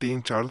3-4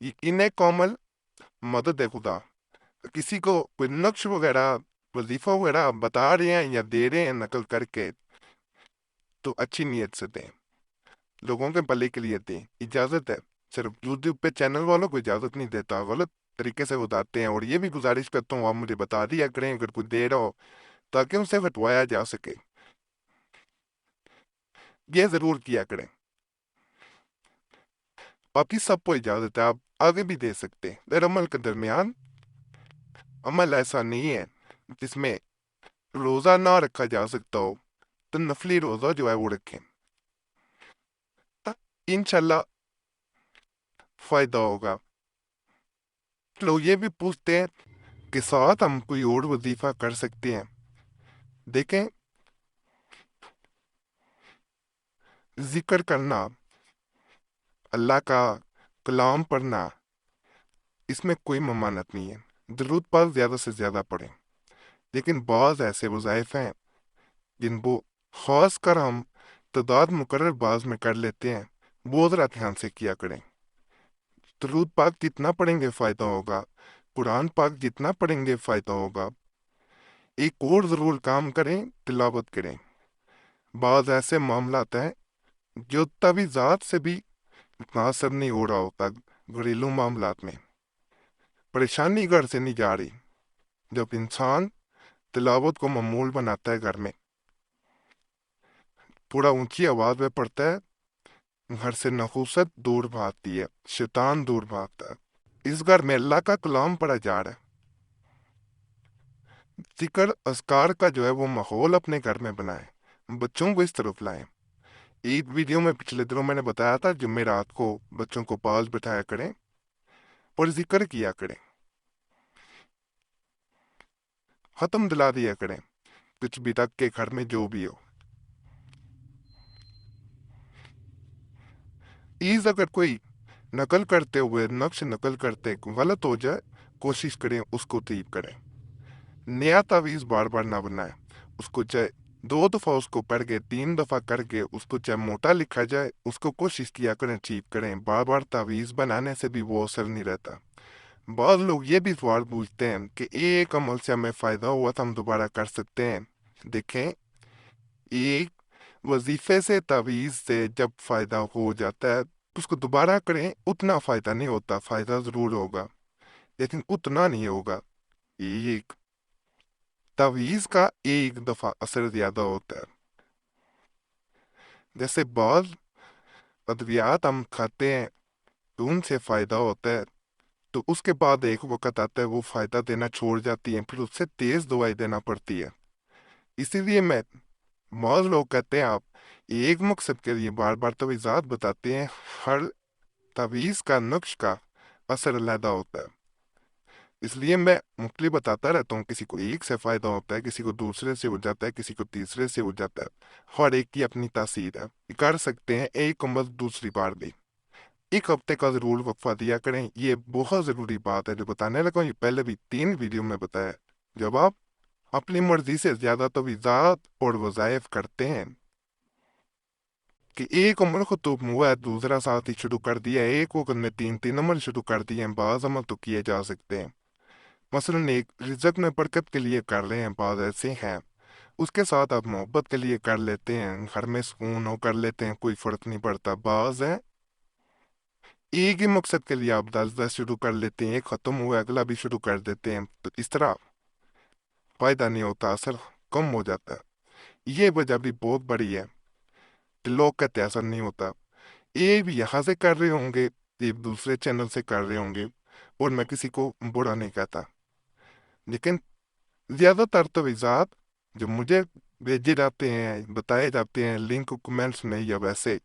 یقین کامل، مدد خدا۔ کسی کو کوئی نقش وغیرہ، وظیفہ وغیرہ آپ بتا رہے ہیں یا دے رہے ہیں نقل کر کے، تو اچھی نیت سے دیں، لوگوں کے بھلے کے لیے دیں، اجازت ہے۔ صرف یوٹیوب پہ چینل والوں کو اجازت نہیں دیتا، غلط طریقے سے بتاتے ہیں، اور یہ بھی گزارش کرتا ہوں آپ مجھے بتا دیا کریں اگر کوئی دے رہا ہو، تاکہ ان سے ہٹوایا جا سکے۔ یہ ضرور کیا کریں۔ باقی سب کو اجازت ہے، آپ آگے بھی دے سکتے ہیں۔ غیر عمل کے درمیان عمل ایسا نہیں ہے جس میں روزہ نہ رکھا جا سکتا ہو، تو نفلی روزہ جو ہے وہ رکھیں، انشاءاللہ فائدہ ہوگا۔ لوگ یہ بھی پوچھتے ہیں کہ ساتھ ہم کوئی اور وظیفہ کر سکتے ہیں۔ دیکھیں، ذکر کرنا، اللہ کا کلام پڑھنا، اس میں کوئی ممانعت نہیں ہے، درود پاک زیادہ سے زیادہ پڑھیں، لیکن بعض ایسے وظائف ہیں جن کو خاص کر ہم تعداد مقرر بعض میں کر لیتے ہیں، وہ ذرا دھیان سے کیا کریں۔ درود پاک جتنا پڑھیں گے فائدہ ہوگا، قرآن پاک جتنا پڑھیں گے فائدہ ہوگا۔ ایک اور ضرور کام کریں، تلاوت کریں۔ بعض ایسے معاملات ہیں جو تعویذات سے بھی متاثر نہیں ہو رہا ہوتا، گھریلو معاملات میں پریشانی گھر سے نہیں جا رہی۔ جب انسان تلاوت کو معمول بناتا ہے گھر میں، پورا اونچی آواز میں پڑھتا ہے، گھر سے نحوست دور بھاگتی ہے، شیطان دور بھاگتا ہے۔ اس گھر میں اللہ کا کلام پڑھا جا رہا ہے، ذکر اذکار کا جو ہے وہ ماحول اپنے گھر میں بنائیں، بچوں کو اس طرف لائیں۔ ایک ویڈیو میں پچھلے دنوں میں نے بتایا تھا، جمعرات کو بچوں کو پاس بٹھایا کریں اور ذکر کیا کریں، ختم دلا دیا کریں، کچھ بھی تک کے گھر میں جو بھی ہو۔ ایز اگر کوئی نقل کرتے ہوئے، نقش نقل کرتے غلط ہو جائے، کوشش کریں اس کو ٹھیک کریں۔ نیا تعویذ بار بار نہ بنائیں، اس کو چاہے 2 دفعہ اس کو پڑھ کے 3 دفعہ کر کے اس کو چاہے موٹا لکھا جائے، اس کو کوشش کیا کریں ٹھیک کریں۔ بار بار تعویذ بنانے سے بھی وہ اثر نہیں رہتا۔ بعض لوگ یہ بھی سوال پوچھتے ہیں کہ ایک عمل سے ہمیں فائدہ ہوا تو ہم دوبارہ کر سکتے ہیں۔ دیکھیں، ایک وظیفے سے، تعویذ سے جب فائدہ ہو جاتا ہے تو اس کو دوبارہ کریں، اتنا فائدہ نہیں ہوتا، فائدہ ضرور ہوگا لیکن اتنا نہیں ہوگا۔ ایک تعویذ کا ایک دفعہ اثر زیادہ ہوتا ہے۔ جیسے بعض ادویات ہم کھاتے ہیں تو ان سے فائدہ ہوتا ہے، تو اس کے بعد ایک وقت آتا ہے وہ فائدہ دینا چھوڑ جاتی ہیں، پھر اس سے تیز دوائی دینا پڑتی ہے۔ اسی لیے میں بعض لوگ کہتے ہیں آپ ایک مقصد کے لیے بار بار تعویذات بتاتے ہیں، ہر تعویذ کا، نقش کا اثر علیحدہ ہوتا ہے، اس لیے میں مختلف بتاتا رہتا ہوں۔ کسی کو ایک سے فائدہ ہوتا ہے، کسی کو دوسرے سے ہو جاتا ہے، کسی کو تیسرے سے ہو جاتا ہے، ہر ایک کی اپنی تاثیر ہے۔ کر سکتے ہیں ایک عمل دوسری بار بھی۔ ایک ہفتے کا ضرور وقفہ دیا کریں، یہ بہت ضروری بات ہے جو بتانے لگا ہوں، یہ پہلے بھی 3 ویڈیو میں بتایا۔ جب آپ اپنی مرضی سے زیادہ تعویذات اور وظائف کرتے ہیں کہ ایک عمل ختم ہوا ہے، دوسرا ساتھ ہی شروع کر دیا ہے، ایک وقت میں 3 عمل شروع کر دیے ہیں، بعض عمل تو کیے جا سکتے ہیں۔ مثلاً ایک رزق میں برکت کے لیے کر رہے ہیں، بعض ایسے ہیں اس کے ساتھ آپ محبت کے لیے کر لیتے ہیں، گھر میں سکون ہو کر لیتے ہیں، کوئی فرق نہیں پڑتا۔ بعض ہیں ایک ہی مقصد کے لیے آپ 10 شروع کر لیتے ہیں، ایک ختم ہوا اگلا بھی شروع کر دیتے ہیں، تو اس طرح فائدہ نہیں ہوتا، اثر کم ہو جاتا ہے۔ یہ وجہ بھی بہت بڑی ہے کہ لوگ کہتے اثر نہیں ہوتا۔ یہ بھی یہاں سے کر رہے ہوں گے، یہ دوسرے چینل سے کر رہے ہوں گے، اور میں کسی کو برا نہیں کہتا، لیکن زیادہ تر تعویذات جو مجھے بھیجے جاتے ہیں، بتائے جاتے ہیں لنک کمنٹس میں یا ویسے،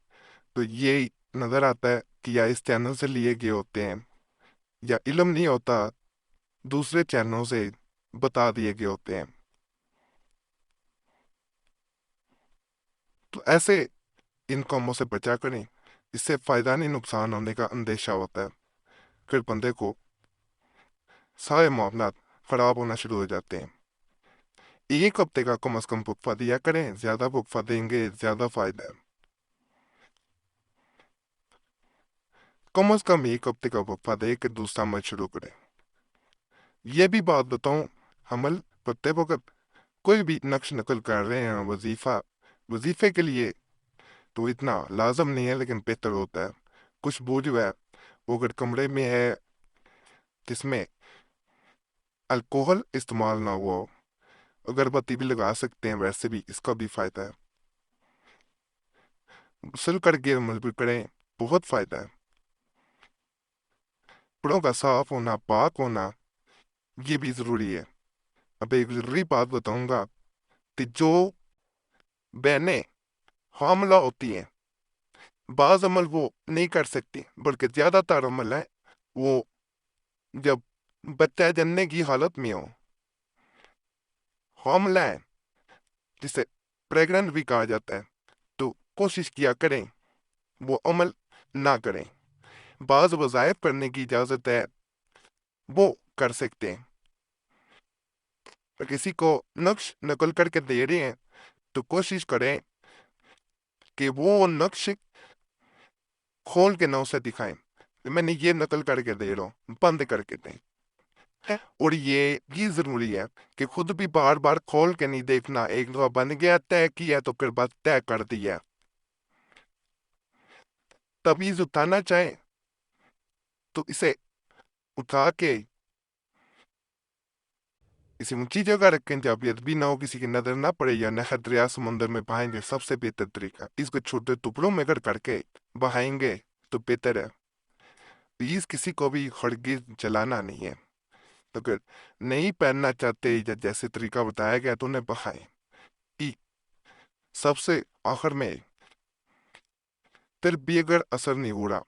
تو یہ نظر آتا ہے کہ یا اس چینل سے لیے گئے ہوتے ہیں یا علم نہیں ہوتا، دوسرے چینلوں سے بتا دیے گئے ہوتے ہیں۔ تو ایسے ان کاموں سے بچا کریں، اس سے فائدہ نہیں نقصان ہونے کا اندیشہ ہوتا ہے، پھر بندے کو سارے معاملات خراب ہونا شروع ہو جاتے ہیں۔ ایک ہفتے کا کم از کم وقفہ دیا کریں، زیادہ وقفہ دیں گے زیادہ فائدہ ہے۔ کم از کم ایک ہفتے کا وقفہ دے کے دوسرا عمل شروع کریں۔ یہ بھی بات بتاؤں، عمل کرتے وقت کوئی بھی نقش نقل کر رہے ہیں وظیفے کے لیے تو اتنا لازم نہیں ہے، لیکن بہتر ہوتا ہے۔ کچھ بوجھ ہے وہ اگر کمرے میں ہے جس میں الکوہل استعمال نہ ہوا ہو، اگربتی بھی لگا سکتے ہیں، ویسے بھی اس کا بھی فائدہ ہے۔ غسل کر کے عمل بھی کریں، بہت فائدہ ہے۔ کپڑوں کا صاف ہونا، پاک ہونا، یہ بھی ضروری ہے۔ اب ایک ضروری بات بتاؤں گا کہ جو بہنیں حاملہ ہوتی ہیں بعض عمل وہ نہیں کر سکتی، بلکہ زیادہ تر عمل ہے وہ جب بچہ جننے کی حالت میں ہو، حاملہ ہے، جسے پریگننٹ بھی کہا جاتا ہے، تو کوشش کیا کریں وہ عمل نہ کریں۔ بعض وظائف کرنے کی اجازت ہے، وہ کر سکتے ہیں۔ کسی کو نقش نقل کر کے دے رہے ہیں تو کوشش کریں کہ وہ نقش کھول کے نہ اسے دکھائیں، میں نے یہ نقل کر کے دے رہا ہوں، بند کر کے دیں۔ اور یہ بھی ضروری ہے کہ خود بھی بار بار کھول کے نہیں دیکھنا، ایک دفعہ بن گیا طے کیا تو پھر بس طے کر دیا۔ تبیز اٹھانا چاہیں تو اسے اٹھا کے کسی اونچی جگہ رکھیں جہاں بھی نہ ہو، کسی کی نظر نہ پڑے، یا نہر دریا سمندر میں بہائیں گے سب سے بہتر طریقہ۔ اس کو چھوٹے ٹکڑوں میں کر کے بہائیں گے تو بہتر ہے۔ پلیز کسی کو بھی ہرگز جلانا نہیں ہے۔ اگر نہیں پہننا چاہتے یا جیسے طریقہ بتایا گیا تو انہیں بہائیں۔ سب سے آخر میں پھر بھی اگر اثر نہیں ہو رہا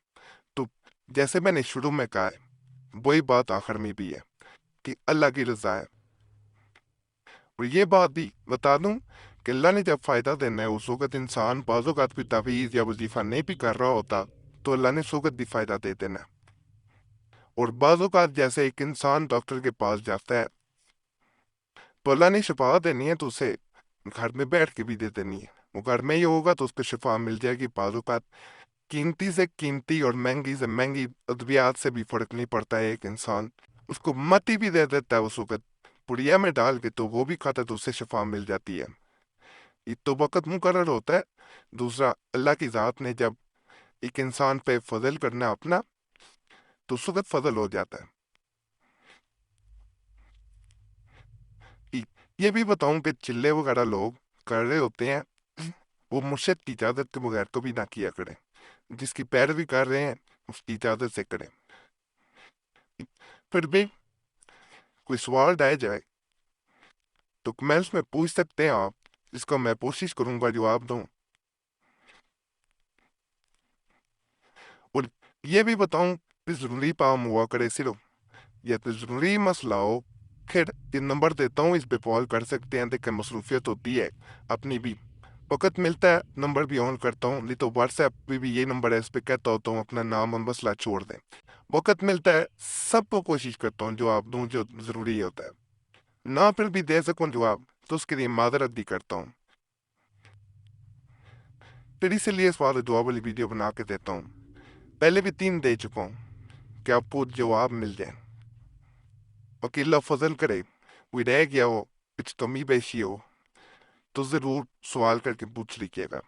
تو جیسے میں نے شروع میں کہا ہے وہی بات آخر میں بھی ہے کہ اللہ کی رضا ہے۔ اور یہ بات بھی بتا دوں کہ اللہ نے جب فائدہ دینا ہے اس وقت انسان بعض اوقات کوئی تعویذ یا وظیفہ نہیں بھی کر رہا ہوتا تو اللہ نے اس وقت بھی فائدہ دے دینا ہے۔ اور بعض اوقات جیسے ایک انسان ڈاکٹر کے پاس جاتا ہے تو اللہ نے شفا دینی ہے تو اسے گھر میں بیٹھ کے بھی دے دینی ہے، وہ گھر میں ہی ہوگا تو اس کو شفا مل جائے گی۔ بعض اوقات قیمتی سے قیمتی اور مہنگی سے مہنگی ادویات سے بھی فرق نہیں پڑتا ہے، ایک انسان اس کو مٹی بھی دے دیتا ہے اس وقت پڑیا میں ڈال کے تو وہ بھی کھاتا ہے تو اس سے شفا مل جاتی ہے۔ یہ تو وقت مقرر ہوتا ہے۔ دوسرا، اللہ کی ذات نے جب ایک انسان پہ فضل کرنا اپنا تو اس وقت فضل ہو جاتا ہے۔ یہ بھی بتاؤں کہ چلے وغیرہ لوگ کر رہے ہوتے ہیں وہ مرشد کی اجازت کے بغیر کبھی نہ کیا کریں۔ جس کی پیروی کر رہے ہیں اس کی اجازت سے کریں۔ پھر بھی کوئی سوال ڈائے جائے تو کمنٹس میں پوچھ سکتے ہیں آپ، اس کو میں کوشش کروں گا جواب دوں۔ اور یہ بھی بتاؤں کہ ضروری کام ہوا کرے صرف یا تو ضروری مسئلہ ہو، پھر یہ نمبر دیتا ہوں، اس پہ کال کر سکتے ہیں۔ دیکھیں مصروفیت ہوتی ہے اپنی بھی، وقت ملتا ہے نمبر بھی آن کرتا ہوں، نہیں تو واٹس ایپ پہ بھی یہ نمبر ہے، اس پہ کہتا ہوتا ہوں اپنا نام اور مسئلہ چھوڑ دیں۔ وقت ملتا ہے سب کو کوشش کرتا ہوں جواب دوں جو ضروری ہوتا ہے، نہ پھر بھی دے سکوں جواب تو اس کے لیے معذرت بھی کرتا ہوں۔ پھر اسی لیے اس بات دعا والی ویڈیو بنا کے دیتا ہوں، پہلے بھی 3 دے چکا ہوں کہ آپ کو جواب مل جائے۔ اور اللہ فضل کرے کوئی رہ گیا ہو، کچھ کمی بیشی ہو تو ضرور سوال کر کے پوچھ لیجیے گا۔